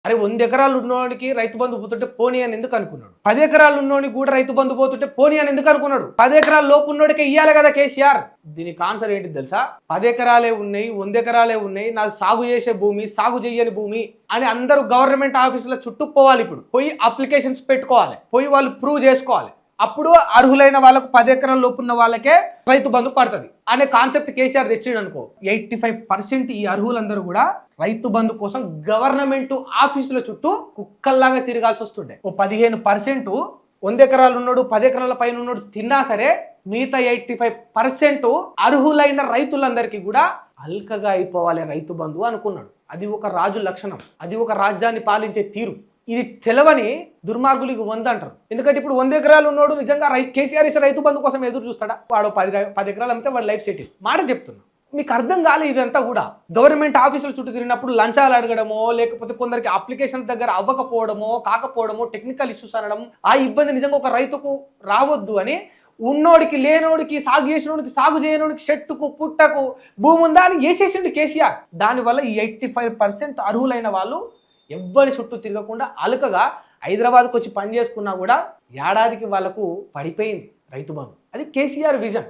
అరే 100 ఎకరాలు ఉన్నోడికి రైతు బంధు పోతుంటే పోనీ అని ఎందుకు అనుకున్నాడు? 10 ఎకరాలు ఉన్నోడికి కూడా రైతు బంధు పోతుంటే పోనీ అని ఎందుకు అనుకున్నాడు? 10 ఎకరాల లోపు ఉన్నోడికే ఇయ్యాలి కదా కేసీఆర్. దీనికి ఆన్సర్ ఏంటి తెలుసా? 10 ఎకరాలే ఉన్నాయి, 100 ఎకరాలే ఉన్నాయి, నాది సాగు చేసే భూమి, సాగు చేయని భూమి అని అందరూ గవర్నమెంట్ ఆఫీసుల చుట్టూ పోవాలి. ఇప్పుడు పోయి అప్లికేషన్స్ పెట్టుకోవాలి, పోయి వాళ్ళు ప్రూవ్ చేసుకోవాలి. అప్పుడు అర్హులైన వాళ్ళకు 10 ఎకరాల లోపు ఉన్న వాళ్ళకే రైతు బంధు పడుతుంది అనే కాన్సెప్ట్ కేసీఆర్ తెచ్చిండు అనుకో. 85% ఈ అర్హులందరూ కూడా రైతు బంధు కోసం గవర్నమెంట్ ఆఫీసుల చుట్టూ కుక్కల్లాగా తిరగాల్సి వస్తుండే. ఓ 15% 100 ఎకరాలు ఉన్నాడు, 10 ఎకరాల పైన ఉన్నాడు తిన్నా సరే మిగతా 85% అర్హులైన రైతులందరికీ కూడా అల్కగా అయిపోవాలి రైతు బంధు అనుకున్నాడు. అది ఒక రాజు లక్షణం, అది ఒక రాజ్యాన్ని పాలించే తీరు. ఇది తెలవని దుర్మార్గులకు 100 అంటారు. ఎందుకంటే ఇప్పుడు 100 ఎకరాలు ఉన్నోడు నిజంగా కేసీఆర్ ఇస్తే రైతు బంధు కోసం ఎదురు చూస్తాడా? వాడు 10 ఎకరాలు అమ్మితే వాడు లైఫ్ సెటిల్. మాట చెప్తున్నా, మీకు అర్థం కాలే ఇదంతా కూడా. గవర్నమెంట్ ఆఫీసుల చుట్టూ తిరిగినప్పుడు లంచాలు అడగడమో, లేకపోతే కొందరికి అప్లికేషన్ దగ్గర అవ్వకపోవడమో, కాకపోవడమో, టెక్నికల్ ఇష్యూస్ అనడం, ఆ ఇబ్బంది నిజంగా ఒక రైతుకు రావద్దు అని ఉన్నోడికి, లేనోడికి, సాగు చేసినోడికి, సాగు చేయనోడికి, చెట్టుకు పుట్టకు భూమి ఉందా అని వేసేసిండు కేసీఆర్. దానివల్ల ఈ 85% అర్హులైన వాళ్ళు ఎవ్వరి చుట్టూ తిరగకుండా అలకగా హైదరాబాద్కి వచ్చి పని చేసుకున్నా కూడా ఏడాదికి వాళ్ళకు పడిపోయింది రైతు బంధు. అది కేసీఆర్ విజన్.